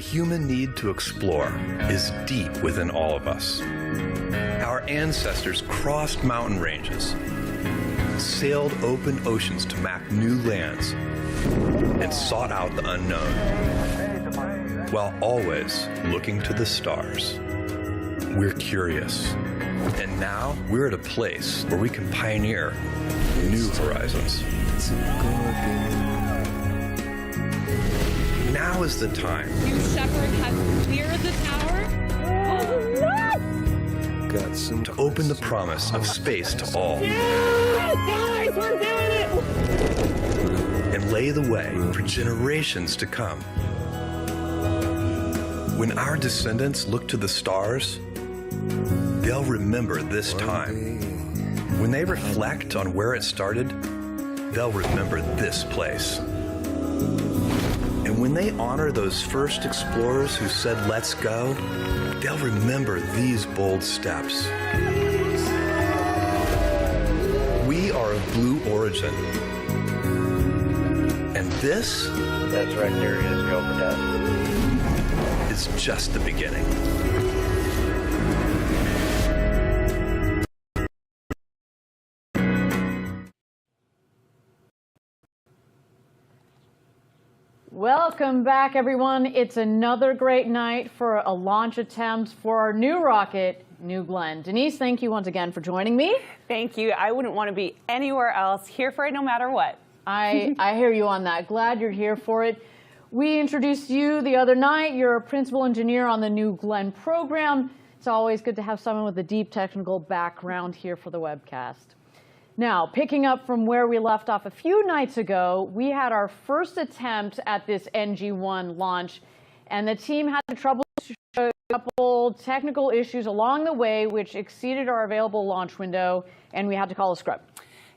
human need to explore is deep within all of us. Our ancestors crossed mountain ranges, sailed open oceans to map new lands, and sought out the unknown, while always looking to the stars. We're curious, and now we're at a place where we can pioneer new horizons. Now is the time. You, Shepard, have cleared the tower? To open the promise of space to all. Guys, we're doing it! And lay the way for generations to come. When our descendants look to the stars, they'll remember this time. When they reflect on where it started, they'll remember this place. And when they honor those first explorers who said, "Let's go," they'll remember these bold steps. We are of blue origin. And this, that's right there, is go for death, is just the beginning. Welcome back, everyone. It's another great night for a launch attempt for our new rocket, New Glenn. Denise, thank you once again for joining me. Thank you. I wouldn't want to be anywhere else. Here for it no matter what. I hear you on that. Glad you're here for it. We introduced you the other night. You're a principal engineer on the New Glenn program. It's always good to have someone with a deep technical background here for the webcast. Now, picking up from where we left off a few nights ago, we had our first attempt at this NG-1 launch, and the team had to troubleshoot a couple technical issues along the way, which exceeded our available launch window, and we had to call a scrub.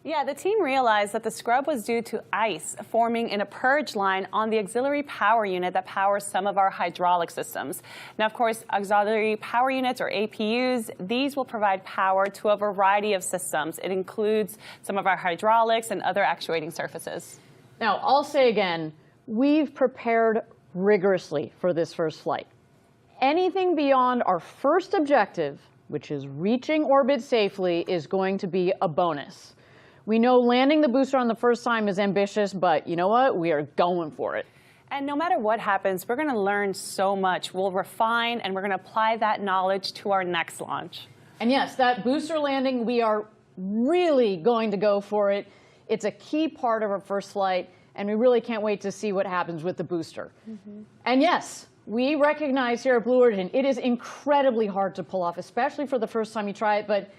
Yeah, the team realized that the scrub was due to ice forming in a purge line on the auxiliary power unit that powers some of our hydraulic systems. Now, of course, auxiliary power units, or APUs, these will provide power to a variety of systems. It includes some of our hydraulics and other actuating surfaces. Now, I'll say again, we've prepared rigorously for this first flight. Anything beyond our first objective, which is reaching orbit safely, is going to be a bonus. We know landing the booster on the first time is ambitious, but you know what? We are going for it. And no matter what happens, we're going to learn so much. We'll refine, and we're going to apply that knowledge to our next launch. And yes, that booster landing, we are really going to go for it. It's a key part of our first flight, and we really can't wait to see what happens with the booster. And yes, we recognize here at Blue Origin, it is incredibly hard to pull off, especially for the first time you try it, but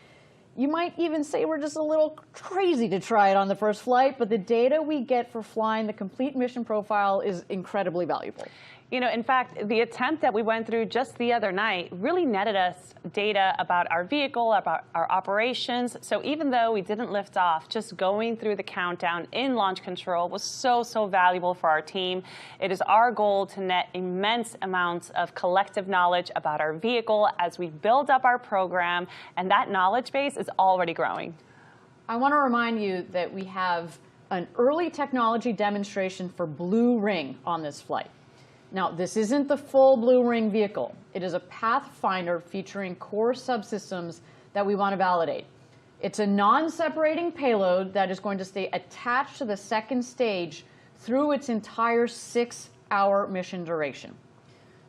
you might even say we're just a little crazy to try it on the first flight, but the data we get for flying the complete mission profile is incredibly valuable. You know, in fact, the attempt that we went through just the other night really netted us data about our vehicle, about our operations. So even though we didn't lift off, just going through the countdown in launch control was so valuable for our team. It is our goal to net immense amounts of collective knowledge about our vehicle as we build up our program, and that knowledge base is already growing. I want to remind you that we have an early technology demonstration for Blue Ring on this flight. Now, this isn't the full Blue Ring vehicle. It is a Pathfinder featuring core subsystems that we want to validate. It's a non-separating payload that is going to stay attached to the second stage through its entire 6-hour mission duration.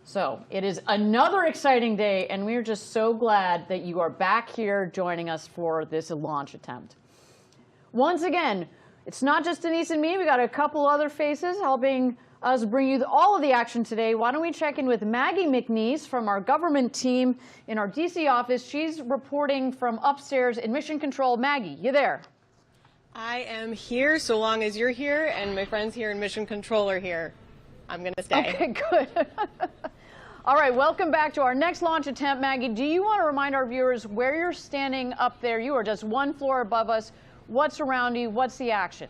So it is another exciting day, and we're just so glad that you are back here joining us for this launch attempt. Once again, it's not just Denise and me. We got a couple other faces helping us bring you all of the action today. Why don't we check in with Maggie McNeese from our government team in our DC office. She's reporting from upstairs in Mission Control. Maggie, you there? I am here so long as you're here and my friends here in Mission Control are here. I'm going to stay. Okay, good. All right, welcome back to our next launch attempt. Maggie, do you want to remind our viewers where you're standing up there? You are just one floor above us. What's around you? What's the action?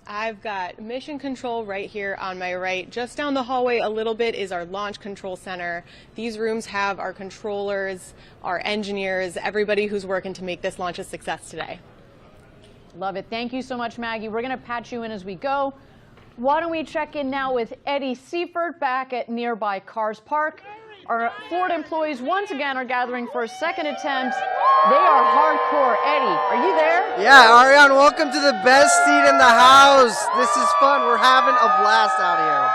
I've got Mission Control right here on my right. Just down the hallway a little bit is our Launch Control Center. These rooms have our controllers, our engineers, everybody who's working to make this launch a success today. Love it. Thank you so much, Maggie. We're going to patch you in as we go. Why don't we check in now with Eddie Seifert back at nearby Cars Park. Our Florida employees once again are gathering for a second attempt. They are hardcore. Eddie, are you there? Yeah, Ariane, welcome to the best seat in the house. This is fun. We're having a blast out here.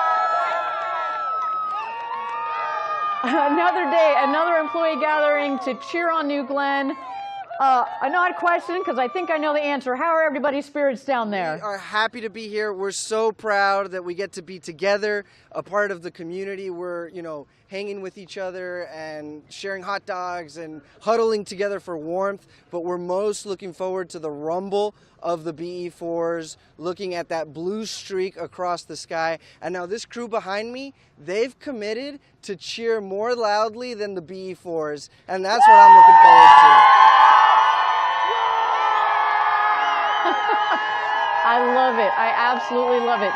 Another day, another employee gathering to cheer on New Glenn. An odd question, because I think I know the answer. How are everybody's spirits down there? We are happy to be here. We're so proud that we get to be together, a part of the community. We're, hanging with each other and sharing hot dogs and huddling together for warmth. But we're most looking forward to the rumble of the BE4s, looking at that blue streak across the sky. And now this crew behind me, they've committed to cheer more loudly than the BE4s. And that's what I'm looking forward to. I love it. I absolutely love it.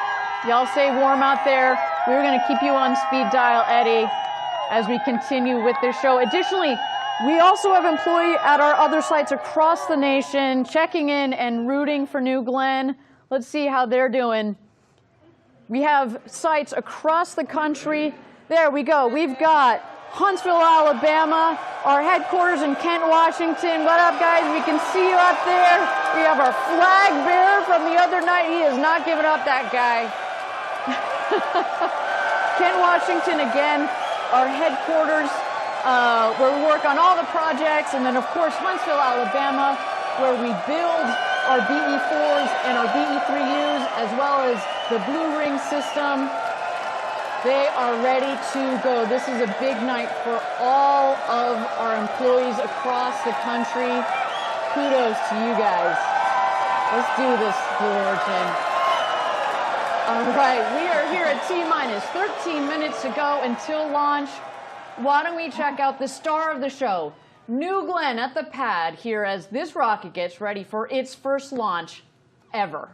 Y'all stay warm out there. We're going to keep you on speed dial, Eddie, as we continue with this show. Additionally, we also have employees at our other sites across the nation checking in and rooting for New Glenn. Let's see how they're doing. We have sites across the country. There we go. We've got Huntsville, Alabama, our headquarters in Kent, Washington. What up, guys? We can see you up there. We have our flag bearer from the other night. He has not given up, that guy. Kent, Washington again, our headquarters, where we work on all the projects. And then, of course, Huntsville, Alabama, where we build our BE4s and our BE3Us, as well as the Blue Ring system. They are ready to go. This is a big night for all of our employees across the country. Kudos to you guys. Let's do this, Blue Origin. All right, we are here at T-minus 13 minutes to go until launch. Why don't we check out the star of the show, New Glenn at the pad here as this rocket gets ready for its first launch ever.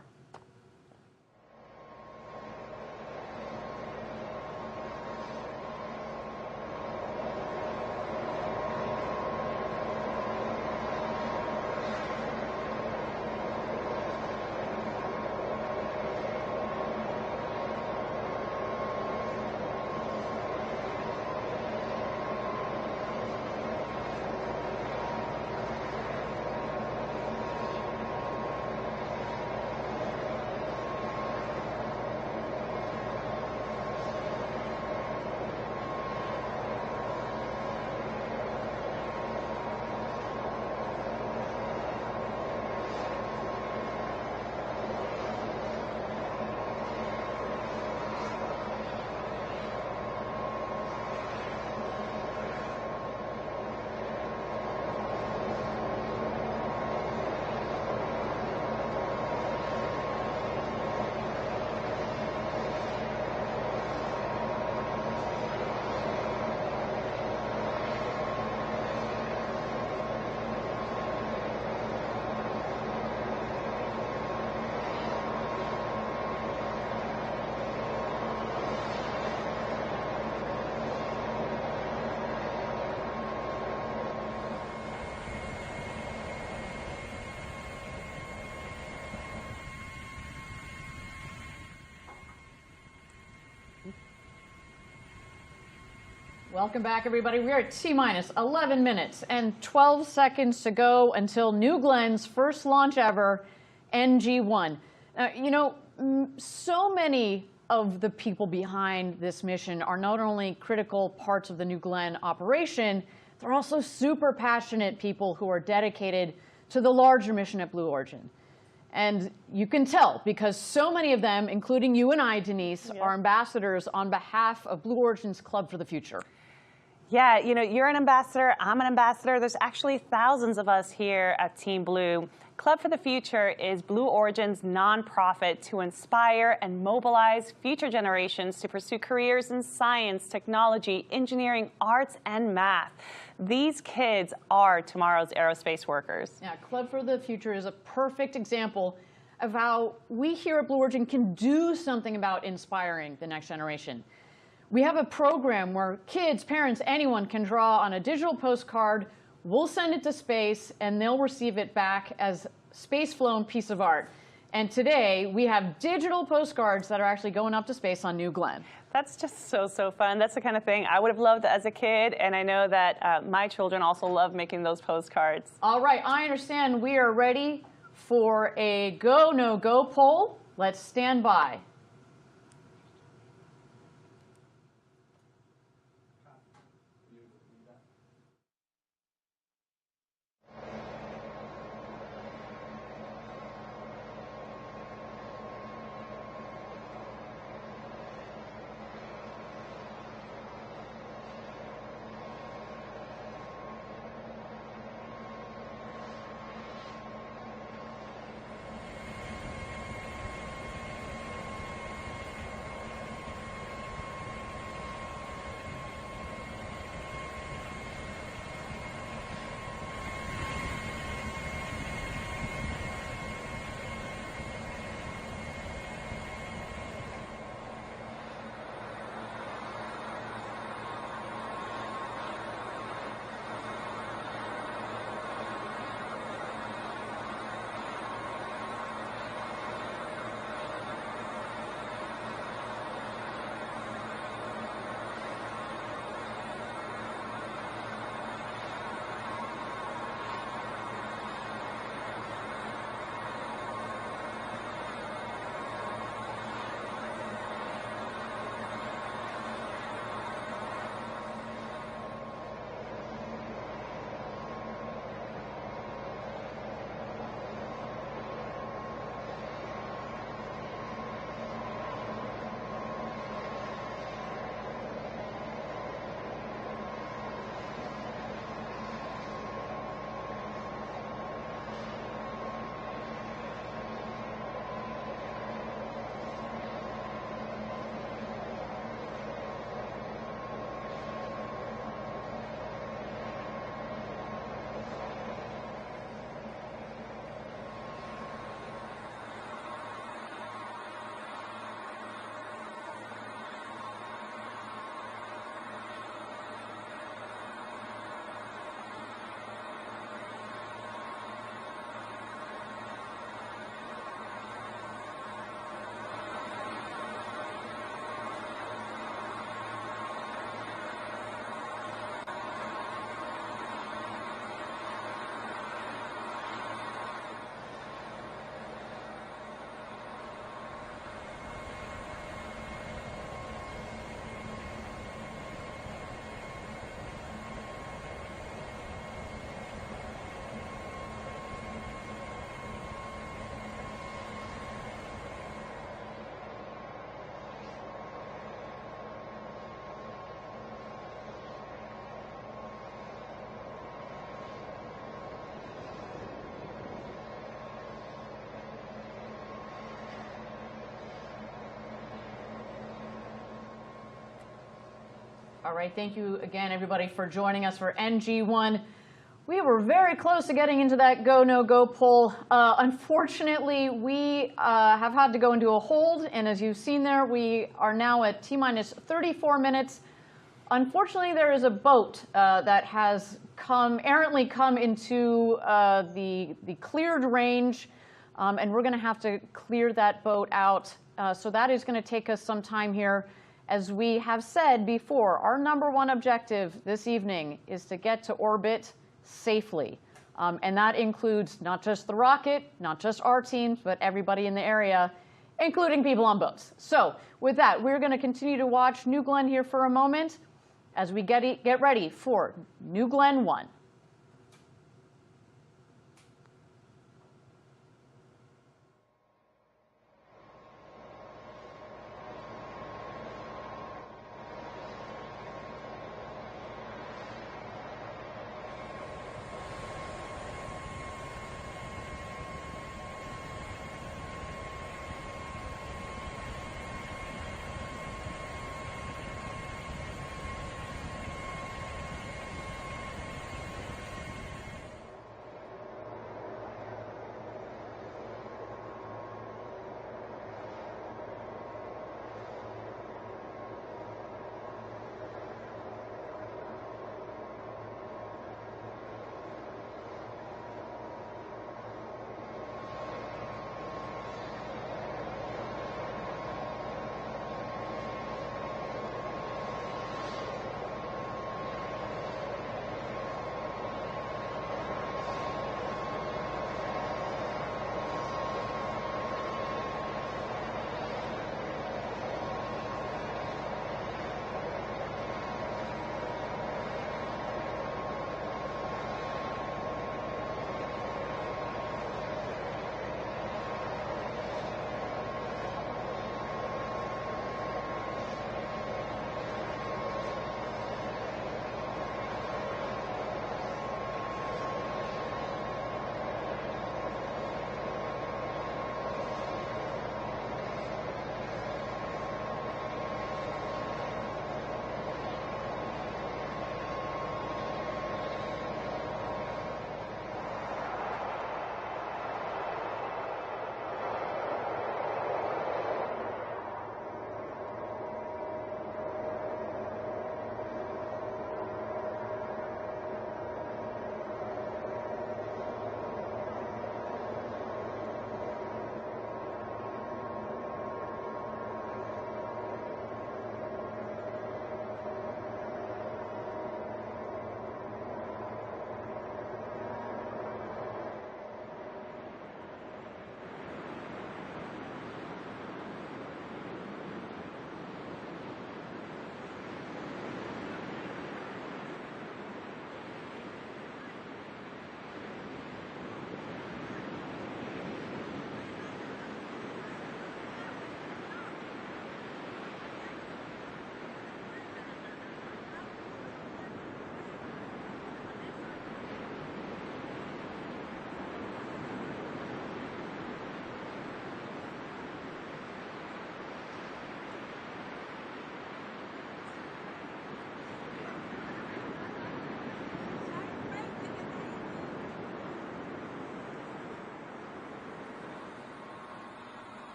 Welcome back, everybody. We are at T-minus 11 minutes and 12 seconds to go until New Glenn's first launch ever, NG-1. So many of the people behind this mission are not only critical parts of the New Glenn operation, they're also super passionate people who are dedicated to the larger mission at Blue Origin. And you can tell because so many of them, including you and I, Denise, are ambassadors on behalf of Blue Origin's Club for the Future. Yeah, you're an ambassador, I'm an ambassador. There's actually thousands of us here at Team Blue. Club for the Future is Blue Origin's nonprofit to inspire and mobilize future generations to pursue careers in science, technology, engineering, arts, and math. These kids are tomorrow's aerospace workers. Yeah, Club for the Future is a perfect example of how we here at Blue Origin can do something about inspiring the next generation. We have a program where kids, parents, anyone can draw on a digital postcard. We'll send it to space, and they'll receive it back as space-flown piece of art. And today we have digital postcards that are actually going up to space on New Glenn. That's just so fun. That's the kind of thing I would have loved as a kid, and I know that my children also love making those postcards. All right, I understand we are ready for a go, no go poll. Let's stand by. All right, thank you again, everybody, for joining us for NG1. We were very close to getting into that go, no go poll. Unfortunately, we have had to go into a hold, and as you've seen there, we are now at T-minus 34 minutes. Unfortunately, there is a boat that has errantly come into the cleared range, and we're going to have to clear that boat out. So that is going to take us some time here. As we have said before, our #1 objective this evening is to get to orbit safely. And that includes not just the rocket, not just our teams, but everybody in the area, including people on boats. So with that, we're going to continue to watch New Glenn here for a moment as we get ready for New Glenn 1.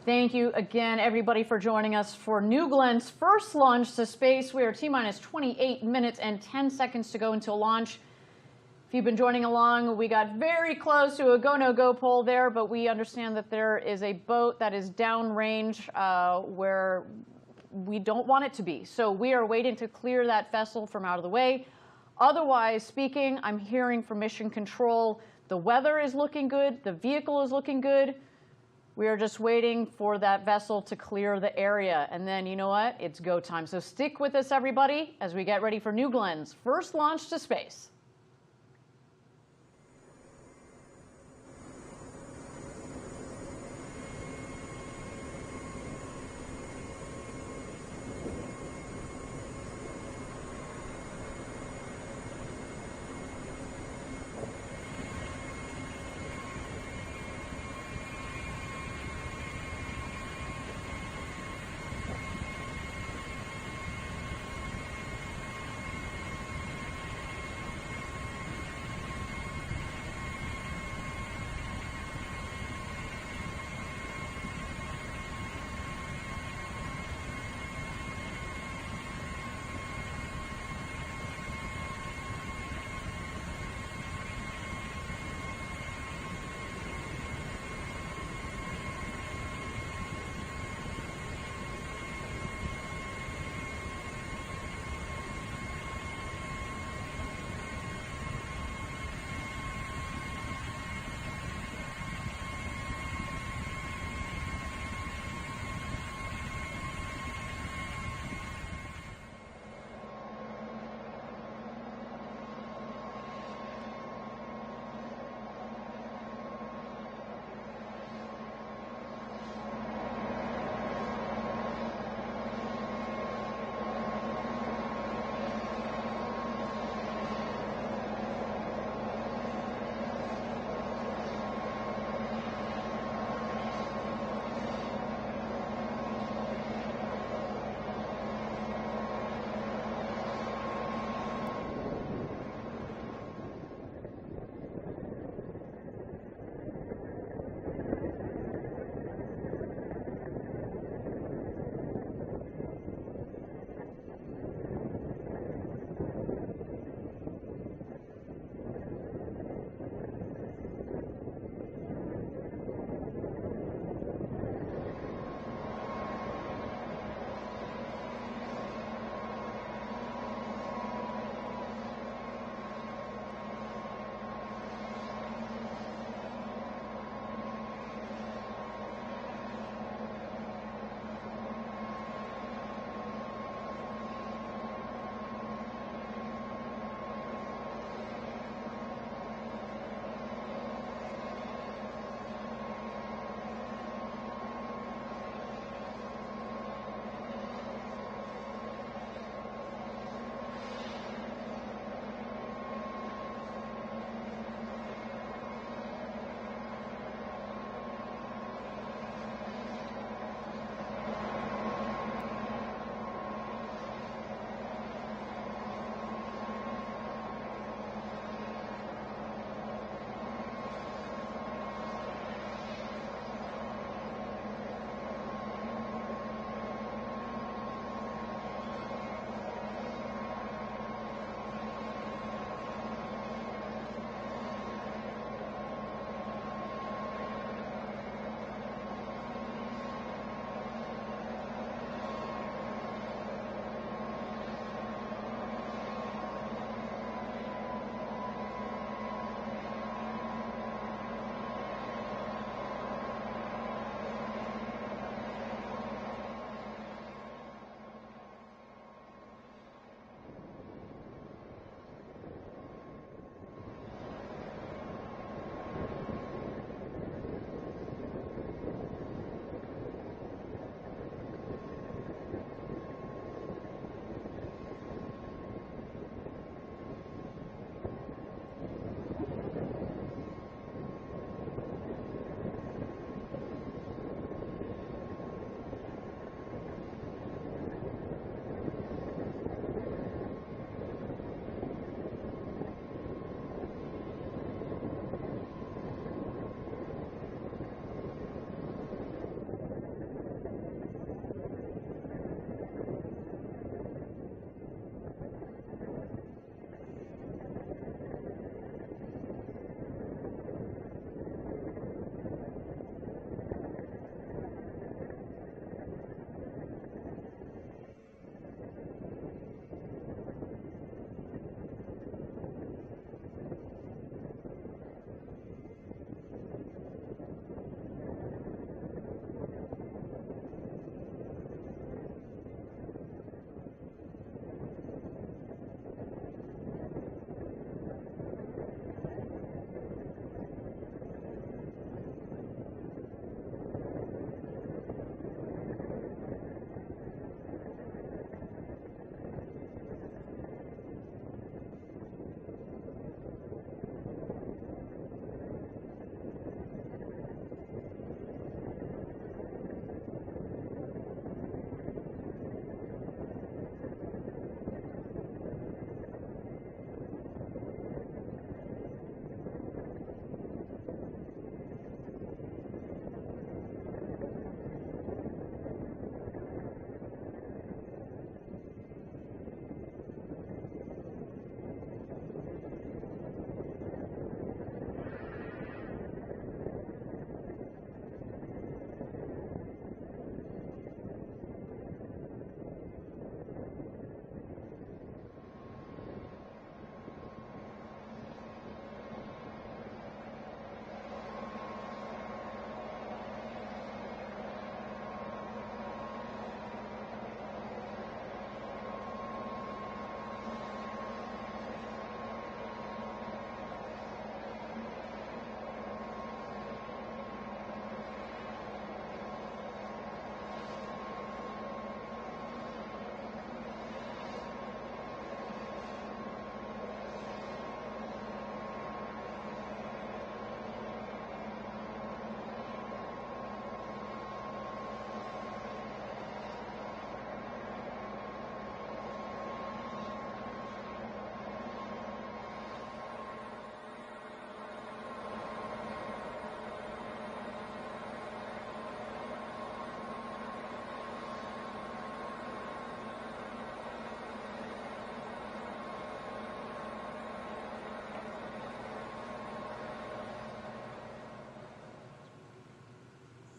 Thank you again, everybody, for joining us for New Glen's first launch to space. We are T-minus 28 minutes and 10 seconds to go until launch. If you've been joining along, we got very close to a go, no go poll there, but we understand that there is a boat that is downrange where we don't want it to be. So we are waiting to clear that vessel from out of the way. Otherwise speaking, I'm hearing from Mission Control, the weather is looking good, the vehicle is looking good. We are just waiting for that vessel to clear the area. And then, you know what? It's go time. So stick with us, everybody, as we get ready for New Glen's first launch to space.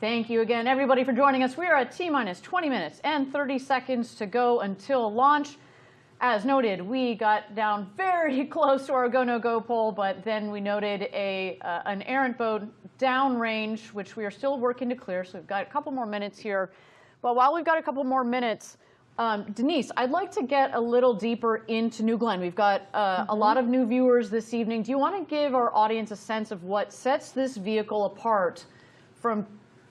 Thank you again, everybody, for joining us. We are at T-minus 20 minutes and 30 seconds to go until launch. As noted, we got down very close to our go-no-go pole, but then we noted an errant boat downrange, which we are still working to clear, so we've got a couple more minutes here. But while we've got a couple more minutes, Denise, I'd like to get a little deeper into New Glenn. We've got a lot of new viewers this evening. Do you want to give our audience a sense of what sets this vehicle apart from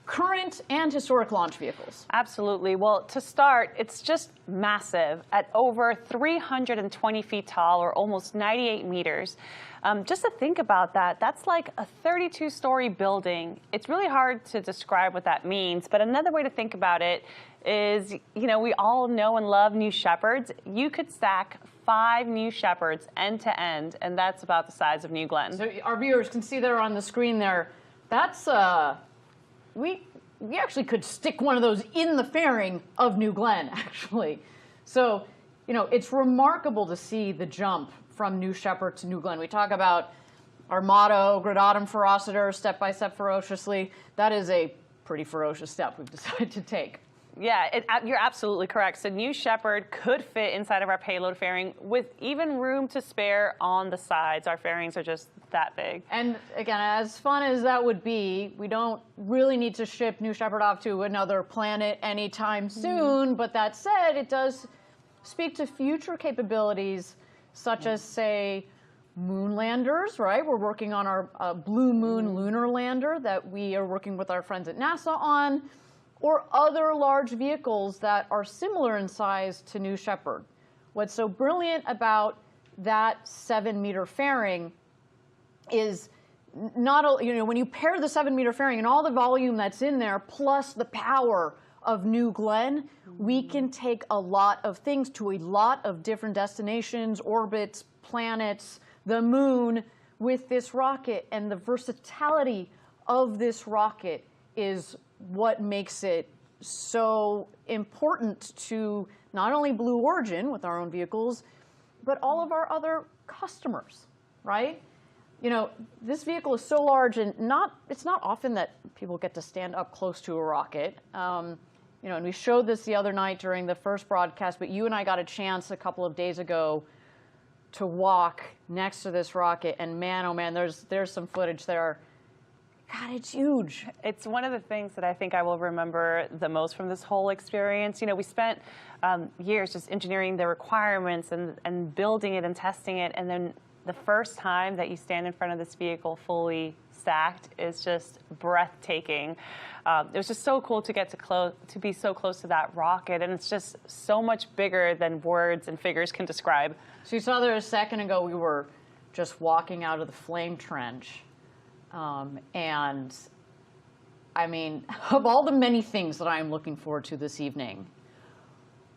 current and historic launch vehicles? Absolutely. Well, to start, it's just massive at over 320 feet tall, or almost 98 meters. Just to think about that, that's like a 32-story building. It's really hard to describe what that means, but another way to think about it is, you know, we all know and love New Shepards. You could stack 5 New Shepards end to end, and that's about the size of New Glenn. So our viewers can see there on the screen there, that's we actually could stick one of those in the fairing of New Glenn, actually. So, you know, it's remarkable to see the jump from New Shepard to New Glenn. We talk about our motto, gradatum ferociter, step by step ferociously. That is a pretty ferocious step we've decided to take. Yeah, you're absolutely correct. So New Shepard could fit inside of our payload fairing with even room to spare on the sides. Our fairings are just that big. And again, as fun as that would be, we don't really need to ship New Shepard off to another planet anytime soon. But that said, it does speak to future capabilities, such as, say, moon landers, right? We're working on our Blue Moon lunar lander that we are working with our friends at NASA on, or other large vehicles that are similar in size to New Shepard. What's so brilliant about that 7-meter fairing is not, you know, when you pair the 7-meter fairing and all the volume that's in there, plus the power of New Glenn, we can take a lot of things to a lot of different destinations, orbits, planets, the moon with this rocket. And the versatility of this rocket is what makes it so important to not only Blue Origin with our own vehicles, but all of our other customers, right? You know, this vehicle is so large, and it's not often that people get to stand up close to a rocket. You know, and we showed this the other night during the first broadcast, but you and I got a chance a couple of days ago to walk next to this rocket, and man, oh man, there's some footage there. God, it's huge. It's one of the things that I think I will remember the most from this whole experience. You know, we spent years just engineering the requirements and building it and testing it, and then the first time that you stand in front of this vehicle fully stacked is just breathtaking. It was just so cool to get to be so close to that rocket, and it's just so much bigger than words and figures can describe. So you saw there a second ago we were just walking out of the flame trench. And I mean, of all the many things that I'm looking forward to this evening,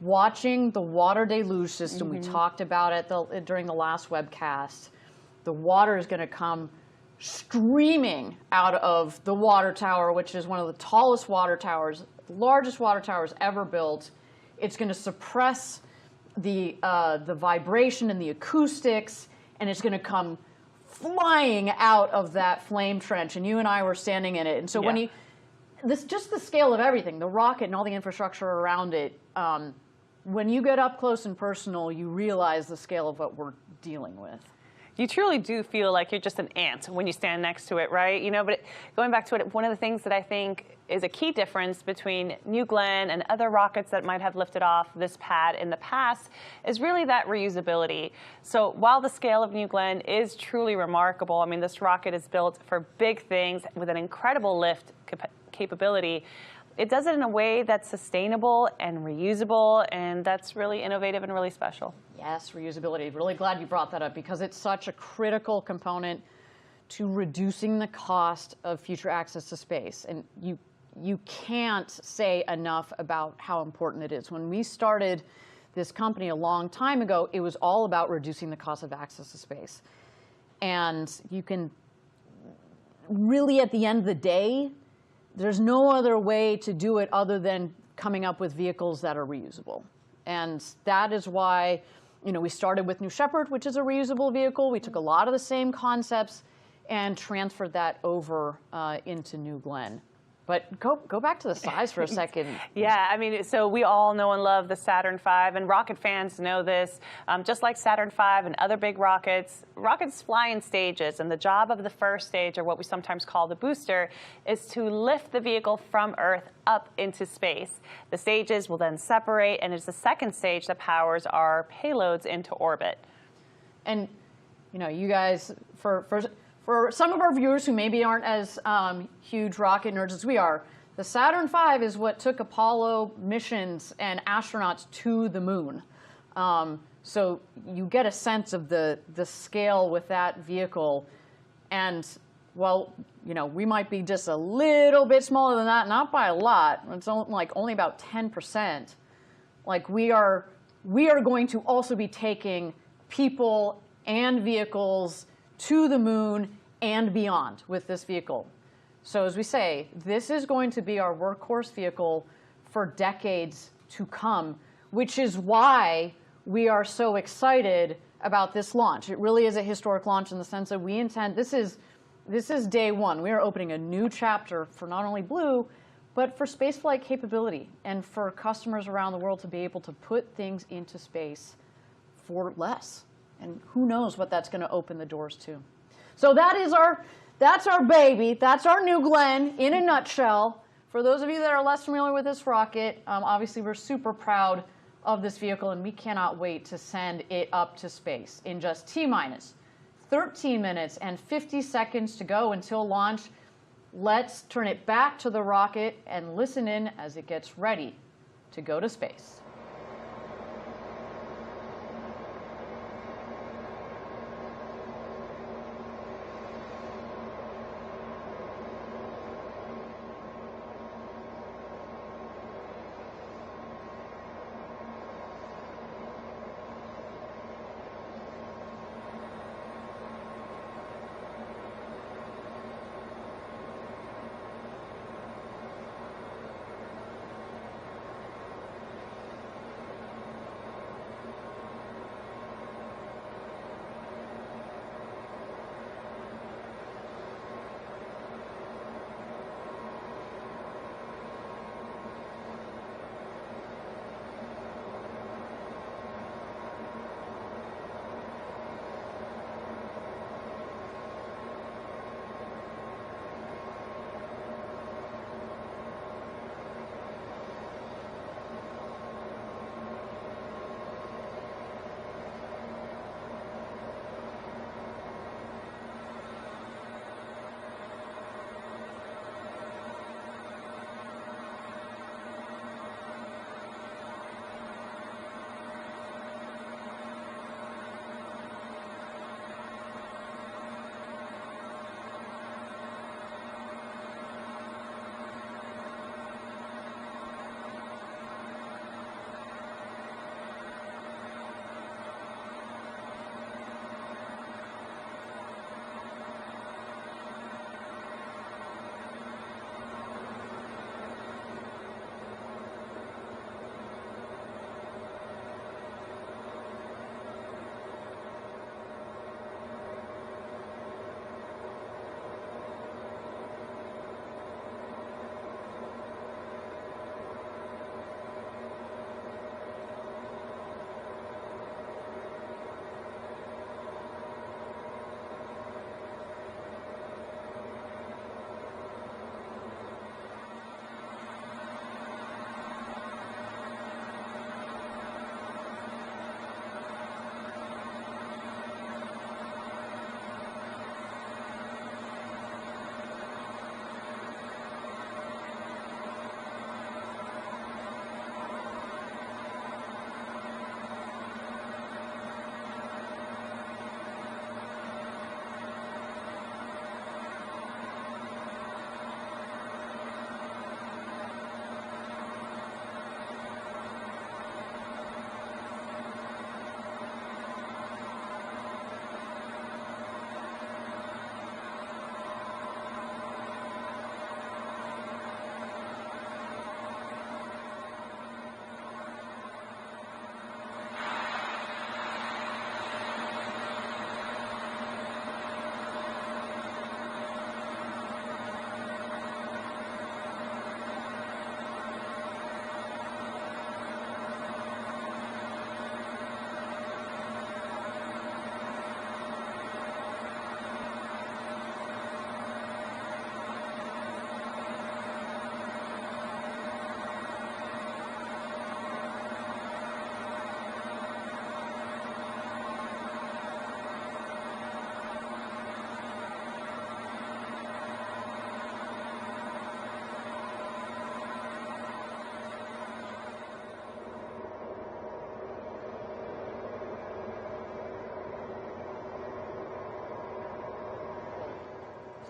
watching the water deluge system, we talked about it during the last webcast, the water is going to come streaming out of the water tower, which is one of the tallest water towers, largest water towers ever built. It's going to suppress the vibration and the acoustics, and it's going to come flying out of that flame trench, and you and I were standing in it. And so when just the scale of everything, the rocket and all the infrastructure around it, when you get up close and personal, you realize the scale of what we're dealing with. You truly do feel like you're just an ant when you stand next to it, right? You know, but going back to it, one of the things that I think is a key difference between New Glenn and other rockets that might have lifted off this pad in the past is really that reusability. So while the scale of New Glenn is truly remarkable, I mean, this rocket is built for big things with an incredible lift capability. It does it in a way that's sustainable and reusable, and that's really innovative and really special. Yes, reusability. Really glad you brought that up, because it's such a critical component to reducing the cost of future access to space. And you can't say enough about how important it is. When we started this company a long time ago, it was all about reducing the cost of access to space. And you can really, at the end of the day, there's no other way to do it other than coming up with vehicles that are reusable. And that is why, you know, we started with New Shepard, which is a reusable vehicle. We took a lot of the same concepts and transferred that over into New Glenn. But go back to the size for a second. Yeah, I mean, so we all know and love the Saturn V, and rocket fans know this. Just like Saturn V and other big rockets, rockets fly in stages, and the job of the first stage, or what we sometimes call the booster, is to lift the vehicle from Earth up into space. The stages will then separate, and it's the second stage that powers our payloads into orbit. And, you know, you guys, for some of our viewers who maybe aren't as huge rocket nerds as we are, the Saturn V is what took Apollo missions and astronauts to the moon. So you get a sense of the scale with that vehicle. And, well, you know, we might be just a little bit smaller than that, not by a lot. It's only about 10%. Like, we are going to also be taking people and vehicles to the moon and beyond with this vehicle. So as we say, this is going to be our workhorse vehicle for decades to come, which is why we are so excited about this launch. It really is a historic launch in the sense that we intend, this is day one. We are opening a new chapter for not only Blue, but for spaceflight capability and for customers around the world to be able to put things into space for less. And who knows what that's going to open the doors to. So that's our baby. That's our New Glenn in a nutshell. For those of you that are less familiar with this rocket, obviously we're super proud of this vehicle, and we cannot wait to send it up to space in just T-minus 13 minutes and 50 seconds to go until launch. Let's turn it back to the rocket and listen in as it gets ready to go to space.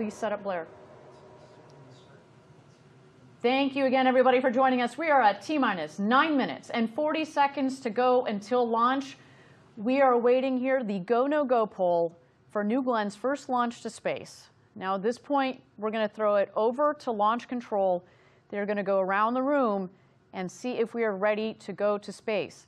Please set up Blair. Thank you again, everybody, for joining us. We are at T-minus 9 minutes and 40 seconds to go until launch. We are awaiting here the go, no go poll for New Glenn's first launch to space. Now, at this point, we're going to throw it over to launch control. They're going to go around the room and see if we are ready to go to space.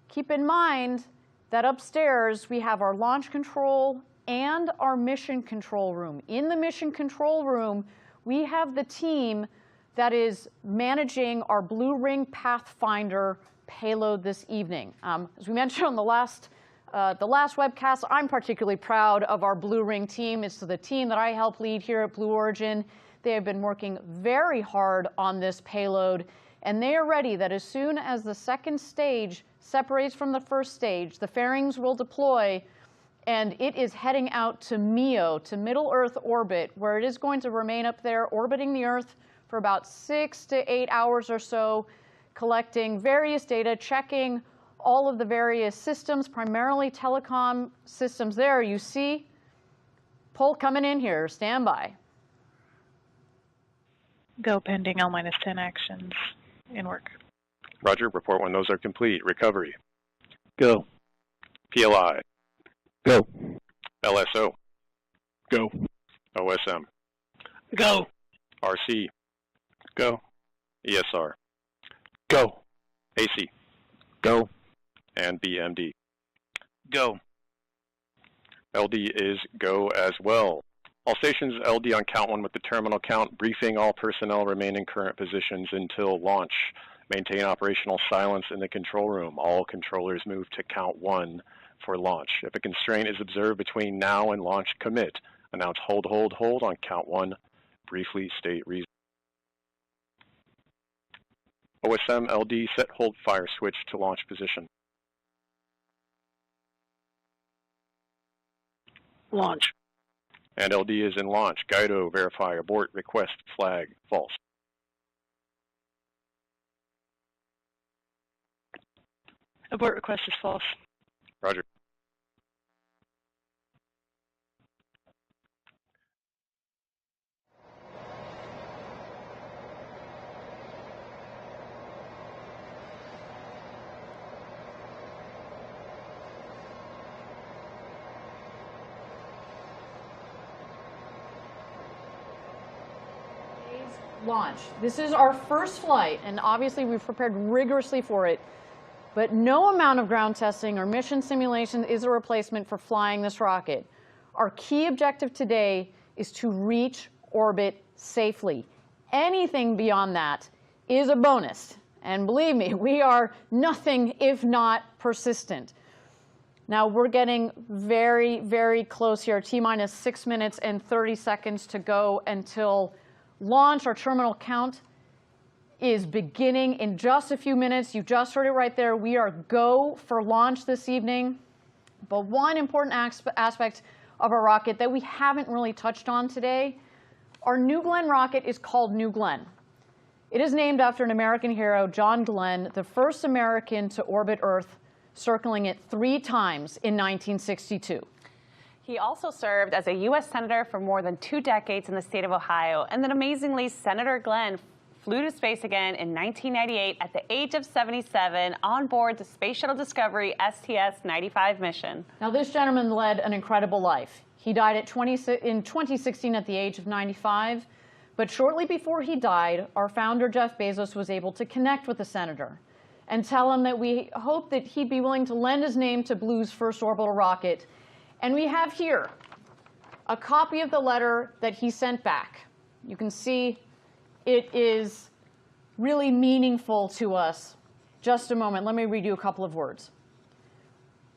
Keep in mind that upstairs we have our launch control and our mission control room. In the mission control room, we have the team that is managing our Blue Ring Pathfinder payload this evening. As we mentioned on the last webcast, I'm particularly proud of our Blue Ring team. It's the team that I help lead here at Blue Origin. They have been working very hard on this payload, and they are ready that as soon as the second stage separates from the first stage, the fairings will deploy, and it is heading out to MEO, to Middle Earth orbit, where it is going to remain up there orbiting the Earth for about 6 to 8 hours or so, collecting various data, checking all of the various systems, primarily telecom systems there. You see poll coming in here. Stand by. Go pending L-10 actions in work. Roger, report when those are complete. Recovery. Go. PLI. Go. LSO. Go. OSM. Go. RC. Go. ESR. Go. AC. Go. And BMD. Go. LD is go as well. All stations LD on count 1 with the terminal count. Briefing all personnel remain in current positions until launch. Maintain operational silence in the control room. All controllers move to count 1 for launch. If a constraint is observed between now and launch, commit. Announce hold, hold, hold on count 1. Briefly state reason. OSM LD set hold fire switch to launch position. Launch. And LD is in launch. Guido, verify, abort, request, flag, false. Abort request is false. Roger. Launch. This is our first flight, and obviously we've prepared rigorously for it, but no amount of ground testing or mission simulation is a replacement for flying this rocket. Our key objective today is to reach orbit safely. Anything beyond that is a bonus, and believe me, we are nothing if not persistent. Now we're getting very, very close here. T-minus 6 minutes and 30 seconds to go until launch. Our terminal count is beginning in just a few minutes. You just heard it right there. We are go for launch this evening. But one important aspect of our rocket that we haven't really touched on today, our New Glenn rocket is called New Glenn. It is named after an American hero, John Glenn, the first American to orbit Earth, circling it 3 times in 1962. He also served as a U.S. Senator for more than 2 decades in the state of Ohio. And then amazingly, Senator Glenn flew to space again in 1998 at the age of 77 on board the Space Shuttle Discovery STS-95 mission. Now, this gentleman led an incredible life. He died in 2016 at the age of 95. But shortly before he died, our founder, Jeff Bezos, was able to connect with the senator and tell him that we hoped that he'd be willing to lend his name to Blue's first orbital rocket. And we have here a copy of the letter that he sent back. You can see it is really meaningful to us. Just a moment, let me read you a couple of words.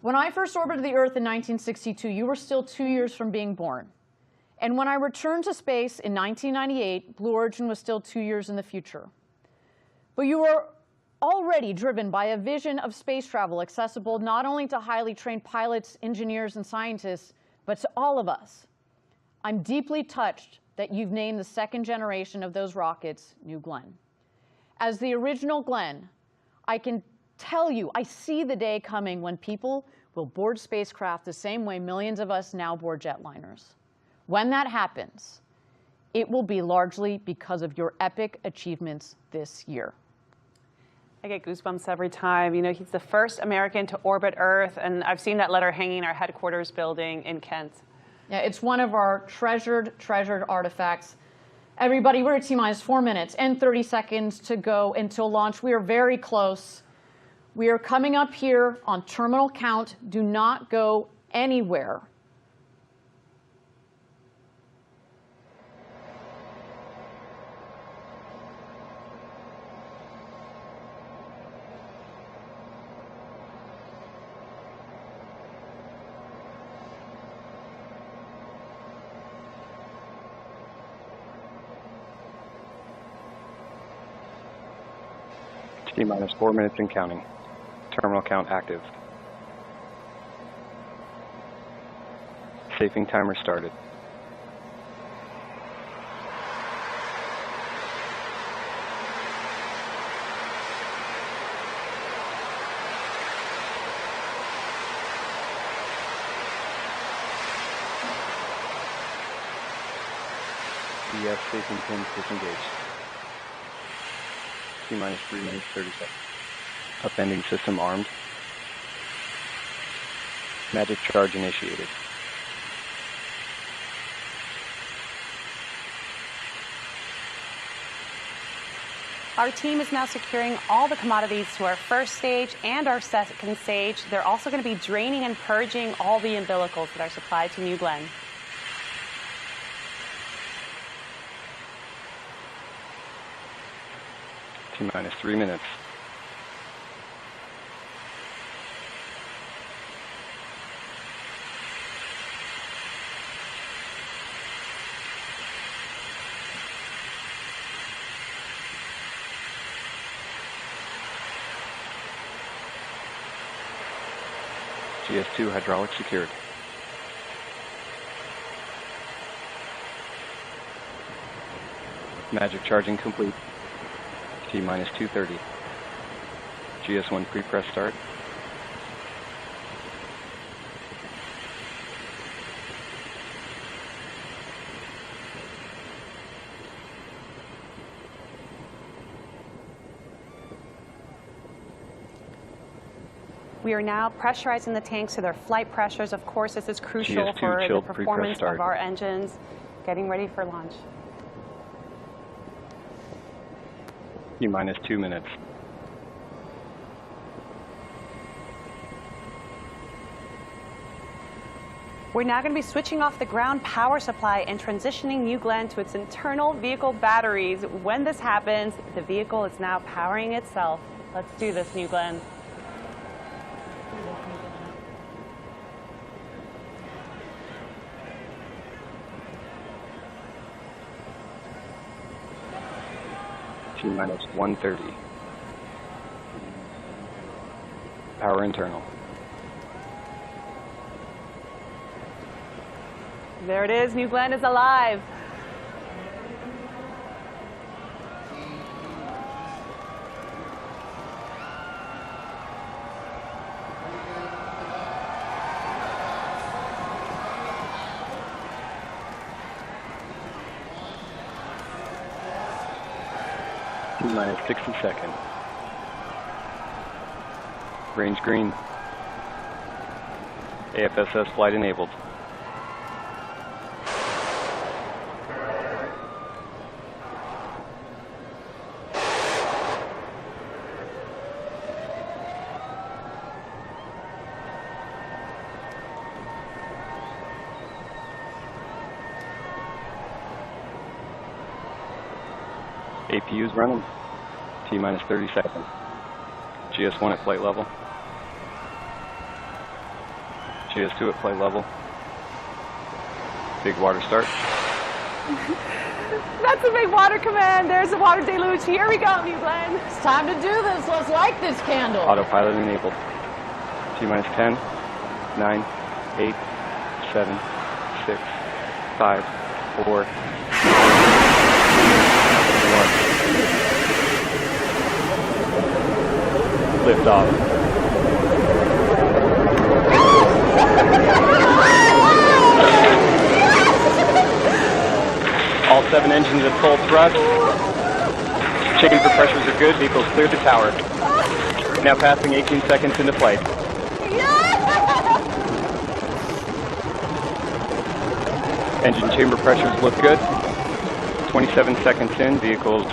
When I first orbited the Earth in 1962, you were still 2 years from being born. And when I returned to space in 1998, Blue Origin was still 2 years in the future. But you were already driven by a vision of space travel accessible not only to highly trained pilots, engineers, and scientists, but to all of us. I'm deeply touched that you've named the second generation of those rockets New Glenn. As the original Glenn, I can tell you, I see the day coming when people will board spacecraft the same way millions of us now board jetliners. When that happens, it will be largely because of your epic achievements this year. I get goosebumps every time. You know, he's the first American to orbit Earth, and I've seen that letter hanging in our headquarters building in Kent. Yeah, it's one of our treasured artifacts. Everybody, we're at T-minus 4 minutes and 30 seconds to go until launch. We are very close. We are coming up here on terminal count. Do not go anywhere. T-minus 4 minutes and counting. Terminal count active. Safing timer started. EF safing pins disengaged. T-minus 3 minutes, 30 seconds. Upending system armed. Magic charge initiated. Our team is now securing all the commodities to our first stage and our second stage. They're also going to be draining and purging all the umbilicals that are supplied to New Glenn. T-minus 3 minutes. GS2 hydraulic secured. Magic charging complete. T-minus 2:30. GS1 pre-press start. We are now pressurizing the tanks to their flight pressures. Of course, this is crucial GS2 for the chilled performance pre-press of start. our engines. Getting ready for launch. T-minus 2 minutes. We're now going to be switching off the ground power supply and transitioning New Glenn to its internal vehicle batteries. When this happens, the vehicle is now powering itself. Let's do this, New Glenn. T-minus 1:30. Power internal. There it is, New Glenn is alive. T-minus 60 seconds. Range green. AFSS flight enabled. APU's running. T-minus 30 seconds. GS1 at flight level. GS2 at flight level. Big water start. That's a big water command. There's a water deluge. Here we go, New Glenn. It's time to do this. Let's light this candle. Autopilot enabled. T-minus 10, 9, 8, 7, 6, 5, 4, 1. Lift off. All 7 engines at full thrust. Chamber pressures are good. Vehicles cleared the tower. Now passing 18 seconds into flight. Engine chamber pressures look good. 27 seconds in, vehicles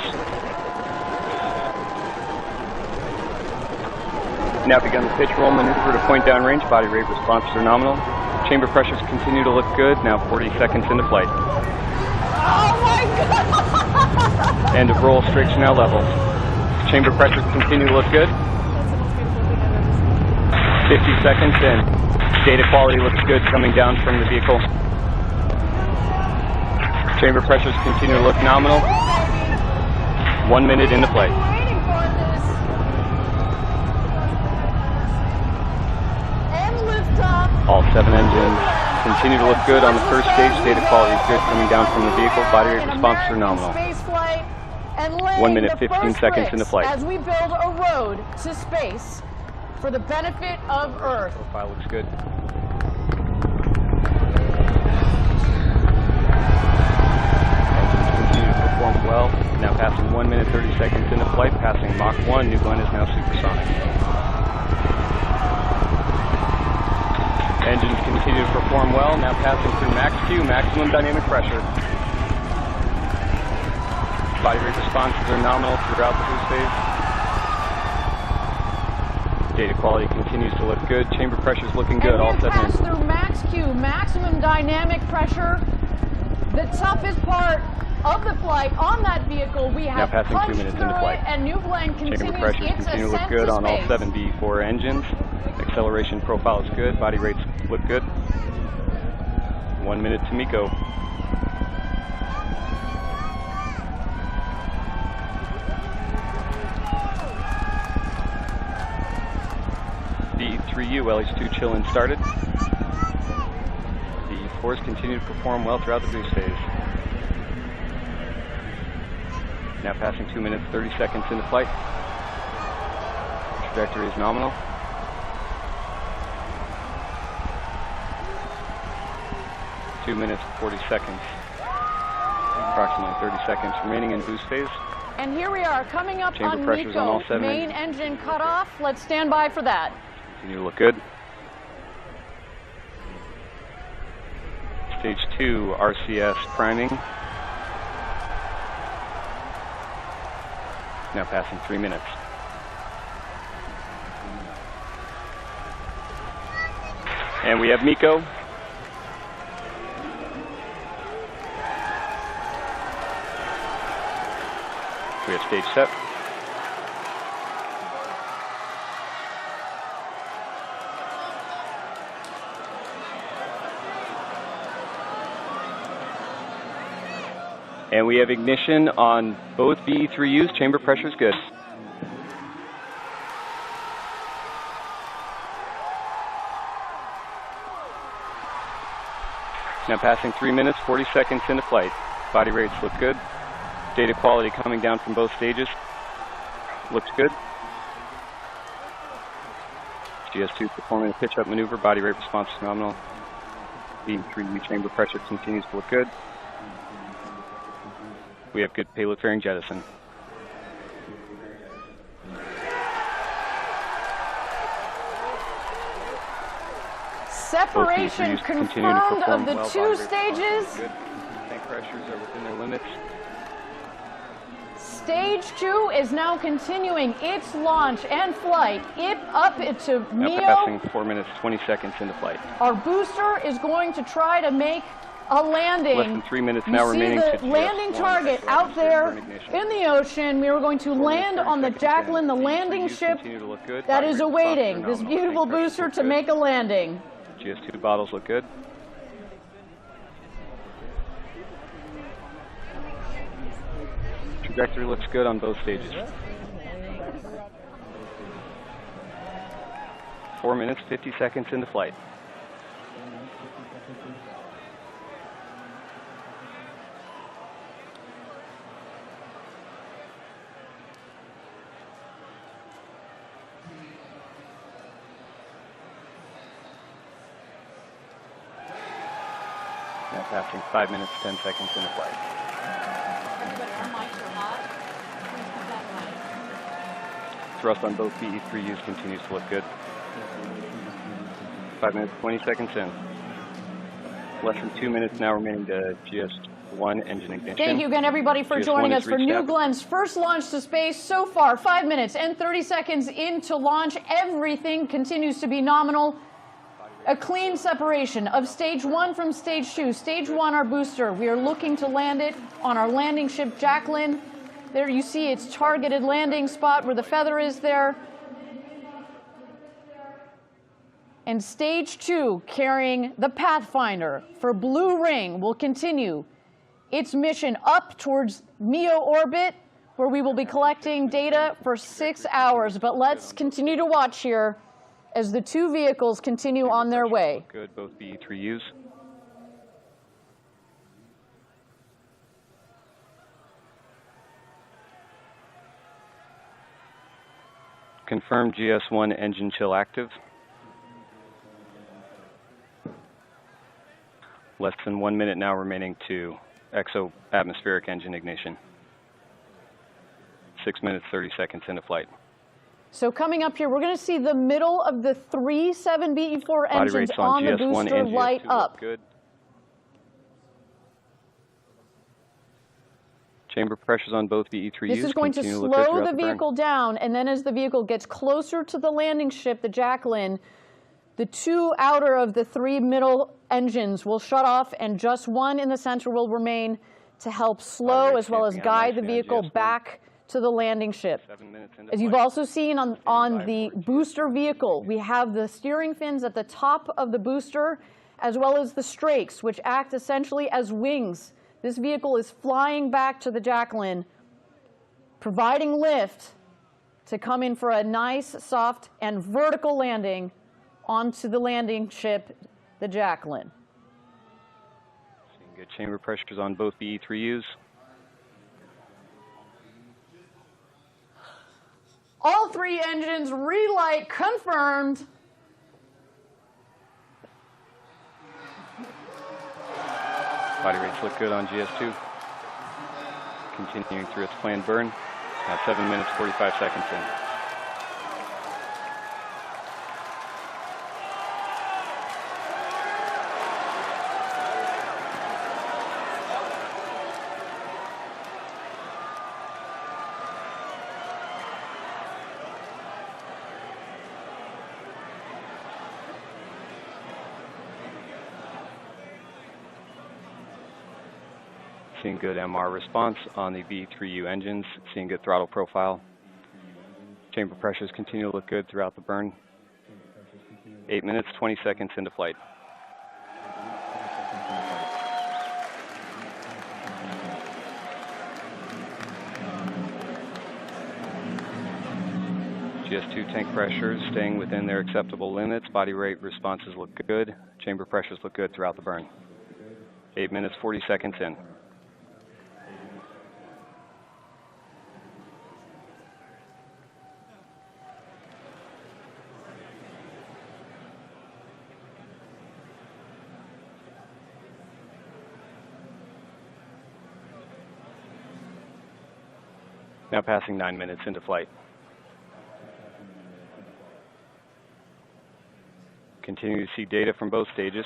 now begun the pitch roll maneuver to point downrange. Body rate responses are nominal. Chamber pressures continue to look good. Now 40 seconds into flight. Oh my God! End of roll, strakes are now level. Chamber pressures continue to look good. 50 seconds in. Data quality looks good coming down from the vehicle. Chamber pressures continue to look nominal. 1 minute into flight. All 7 engines continue to look good on the first stage. Data quality is good coming down from the vehicle. Body rate responses are nominal. 1 minute, 15 seconds into flight. As we build a road to space for the benefit of Earth. Profile looks good. Performed well. Now passing 1 minute 30 seconds into flight, passing Mach 1. New Glenn is now supersonic. Engines continue to perform well. Now passing through Max Q, maximum dynamic pressure. Body rate responses are nominal throughout the boost phase. Data quality continues to look good. Chamber pressures looking good. All 7 pass through Max Q, maximum dynamic pressure. The toughest part of the flight on that vehicle, we have now passing 2 minutes into flight. And New Glenn continues Chamber pressures its continue to look ascent good to on all space. 7 B4 engines. Acceleration profile is good. Body rates look good. 1 minute to MECO. B3U LH2 chill-in started. The E4s continue to perform well throughout the boost phase. Now passing 2 minutes, 30 seconds into flight. Trajectory is nominal. Two minutes, 40 seconds. Approximately 30 seconds remaining in boost phase. And here we are, coming up Chamber on pressures on all MECO. 7 Main engine cut off. Let's stand by for that. Continue to look good. Stage 2 RCS priming. Now passing 3 minutes. And we have MECO. We have stage set. And we have ignition on both BE3Us. Chamber pressure is good. Now passing 3 minutes, 40 seconds into flight. Body rates look good. Data quality coming down from both stages. Looks good. GS2 performing a pitch-up maneuver. Body rate response is nominal. BE3U chamber pressure continues to look good. We have good payload fairing jettison. Separation confirmed of the 2 stages. Good. Tank pressures are within their limits. Stage 2 is now continuing its launch and flight up into Now passing 4 minutes, 20 seconds into flight. Our booster is going to try to make a landing. Less than 3 minutes now remaining. See the landing target out there in the ocean. We are going to land on the Jacqueline, the landing ship that is awaiting this beautiful booster to make a landing. GS2 bottles look good. Trajectory looks good on both stages. 4 minutes, 50 seconds into flight. Now passing 5 minutes, 10 seconds into flight. thrust on both VE3Us continues to look good. 5 minutes, 20 seconds in. Less than 2 minutes now remaining to GS1 engine ignition. Thank you again, everybody, for joining us for New Glen's first launch to space. So far, 5 minutes and 30 seconds into launch. Everything continues to be nominal. A clean separation of stage 1 from stage 2. Stage 1, our booster. We are looking to land it on our landing ship, Jacqueline. There you see its targeted landing spot where the feather is there. And stage 2, carrying the Pathfinder for Blue Ring, will continue its mission up towards MEO orbit, where we will be collecting data for 6 hours. But let's continue to watch here as the two vehicles continue on their way. Good, both VE3Us. Confirmed GS1 engine chill active. Less than 1 minute now remaining to exo-atmospheric engine ignition. 6 minutes, 30 seconds into flight. So coming up here, we're going to see the middle of the 3 7BE4 engines on the booster light up. Good. Chamber pressures on both VE3Us. This is going to slow the vehicle down, and then as the vehicle gets closer to the landing ship, the Jacqueline, the 2 outer of the 3 middle engines will shut off, and just 1 in the center will remain to help slow as well as guide the vehicle back to the landing ship. As you've also seen on the booster vehicle, we have the steering fins at the top of the booster, as well as the strakes, which act essentially as wings. This vehicle is flying back to the Jacqueline, providing lift to come in for a nice, soft, and vertical landing onto the landing ship, the Jacqueline. Seeing good chamber pressures on both VE3Us. All 3 engines relight confirmed. Body rates look good on GS2. Continuing through its planned burn. Now 7 minutes, 45 seconds in. Seeing good MR response on the V3U engines, seeing good throttle profile. Chamber pressures continue to look good throughout the burn. 8 minutes, 20 seconds into flight. GS2 tank pressures staying within their acceptable limits. Body rate responses look good. Chamber pressures look good throughout the burn. 8 minutes, 40 seconds in. Now passing 9 minutes into flight. Continue to see data from both stages.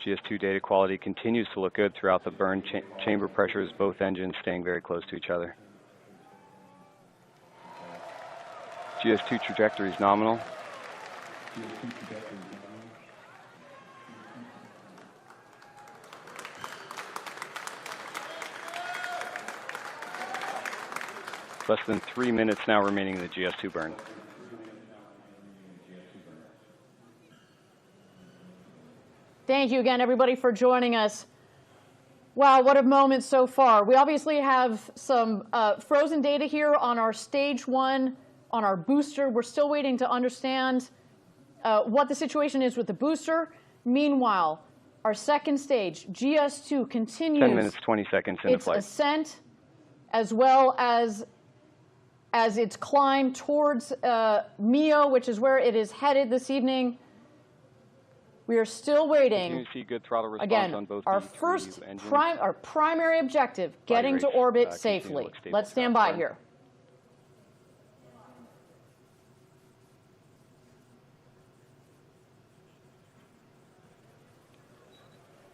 GS2 data quality continues to look good throughout the burn. Chamber pressures, both engines staying very close to each other. GS2 trajectory is nominal. Less than 3 minutes now remaining in the GS2 burn. Thank you again, everybody, for joining us. Wow, what a moment so far. We obviously have some frozen data here on our stage 1, on our booster. We're still waiting to understand what the situation is with the booster. Meanwhile, our second stage, GS2, continues 10 minutes, 20 seconds into its flight. ascent as well as its climb towards MEO, which is where it is headed this evening. We are still waiting. Continue to see good throttle response Again, on both our B3 first engines. our primary objective, getting to rates, orbit continue to safely. look stable Let's stand throughout by the here.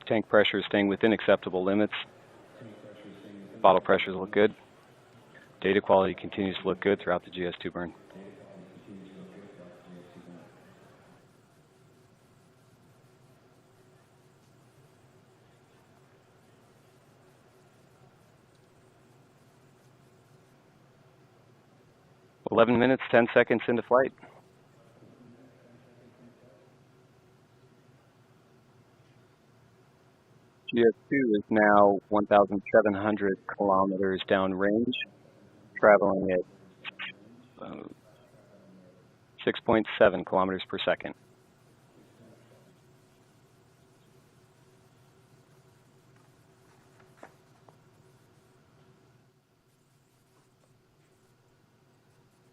Tank pressure is staying within acceptable limits. Bottle pressures look good. Data quality continues to look good throughout the GS2 burn. "11 minutes, 10 seconds into flight. GS2 is now 1,700 kilometers downrange, traveling at 6.7 kilometers per second.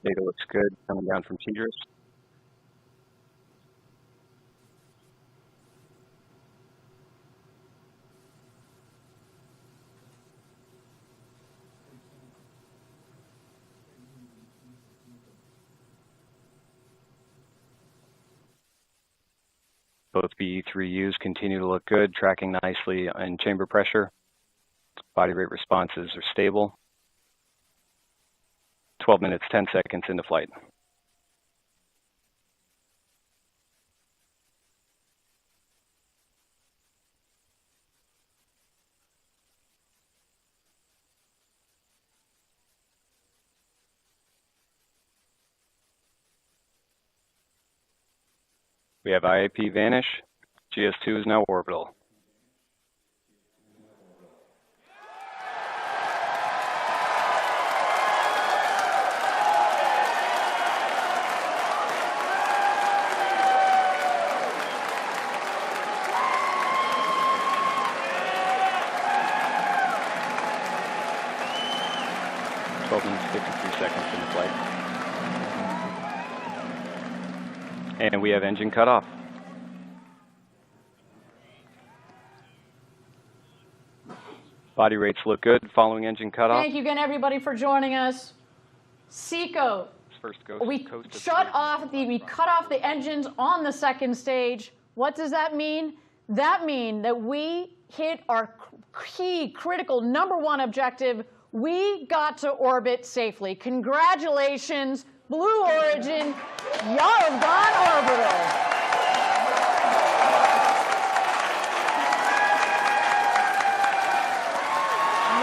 Data looks good coming down from TDRS. Both BE3Us continue to look good, tracking nicely in chamber pressure. Body rate responses are stable. 12 minutes, 10 seconds into flight. We have IAP vanish. GS2 is now orbital. Seconds into flight. And we have engine cutoff. Body rates look good following engine cutoff. Thank you again, everybody, for joining us. Seco, we cut off the engines on the second stage. What does that mean? That means that we hit our key, critical, #1 objective. We got to orbit safely. Congratulations, Blue Origin. Y'all have gone orbital.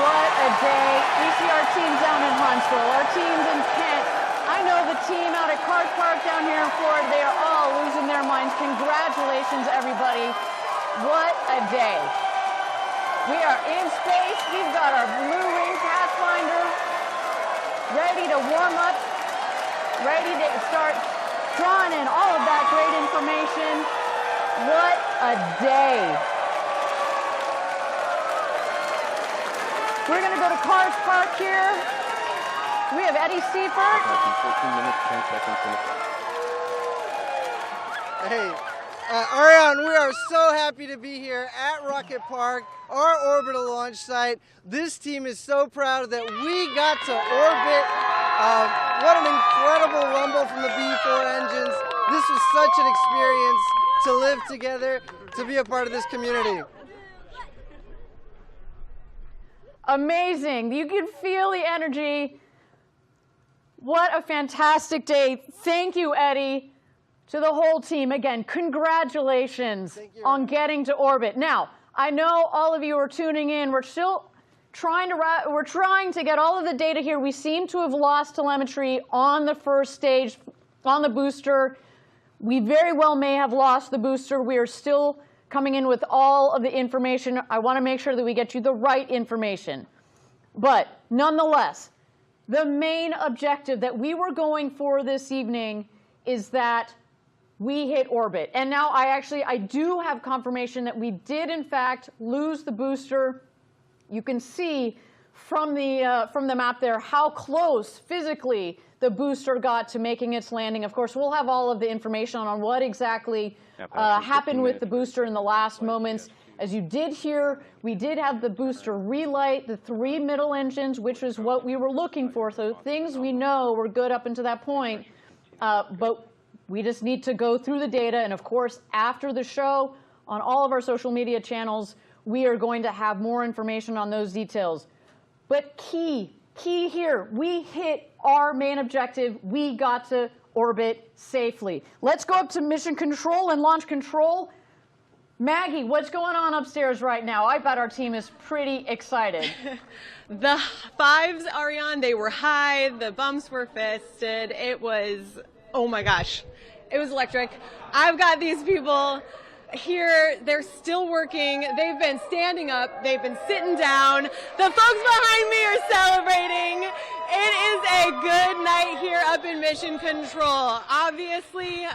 What a day. We see our team down in Huntsville, our teams in Kent. I know the team out at Cars Park down here in Florida, they are all losing their minds. Congratulations, everybody. What a day. We are in space. We've got our Blue Ring Pathfinder ready to warm up, ready to start drawing in all of that great information. What a day. We're going to go to Cars Park here. We have Eddie Seifert. 14 minutes, 10 seconds into flight. Hey, Ariane, we are so happy to be here at Rocket Park, our orbital launch site. This team is so proud that we got to orbit. What an incredible rumble from the B4 engines. This was such an experience to live together, to be a part of this community. Amazing. You can feel the energy. What a fantastic day. Thank you, Eddie. To the whole team, again, congratulations on getting to orbit. Now, I know all of you are tuning in. We're still trying to get all of the data here. We seem to have lost telemetry on the first stage, on the booster. We very well may have lost the booster. We are still coming in with all of the information. I want to make sure that we get you the right information. But nonetheless, the main objective that we were going for this evening is that we hit orbit. And now I do have confirmation that we did in fact lose the booster. You can see from the map there how close physically the booster got to making its landing. Of course, we'll have all of the information on what exactly happened with the booster in the last moments. As you did hear, we did have the booster relight the 3 middle engines, which is what we were looking for. So things we know were good up until that point. But we just need to go through the data. And of course, after the show, on all of our social media channels, we are going to have more information on those details. But key here, we hit our main objective. We got to orbit safely. Let's go up to mission control and launch control. Maggie, what's going on upstairs right now? I bet our team is pretty excited. The fives, Ariane, they were high, the bumps were fisted. It was, oh my gosh, it was electric. I've got these people here, they're still working. They've been standing up, they've been sitting down. The folks behind me are celebrating. It is a good night here up in Mission Control. Obviously,